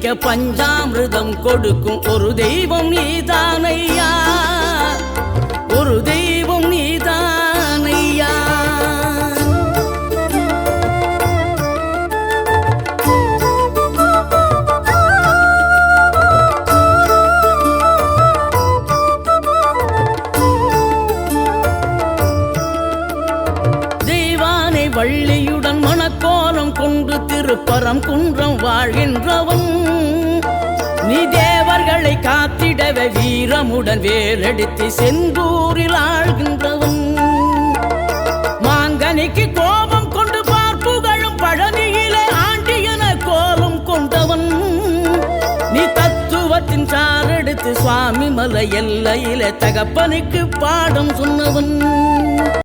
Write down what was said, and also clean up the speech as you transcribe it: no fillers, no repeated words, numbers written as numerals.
குடிக்க பஞ்சாமிர்தம் கொடுக்கும் ஒரு தெய்வம் நீதானையா, ஒரு தெய்வம் நீதானையா. வள்ளியுடன் மணக்கோலம் கொண்டு திருப்பரம் குன்றம் வாழ்கின்றவன் நீ. தேவர்களை காத்திடவே வீரமுடன் வேலெடுத்து செந்தூரில் ஆழ்கின்றவன். மாங்கனிக்கு கோபம் கொண்டு பார்ப்புகழும் பழனியிலே ஆண்டியன கோலம் கொண்டவன் நீ. தத்துவத்தின் சாரெடுத்து சுவாமி மலை எல்லையிலே தகப்பனுக்கு பாடம் சொன்னவன்.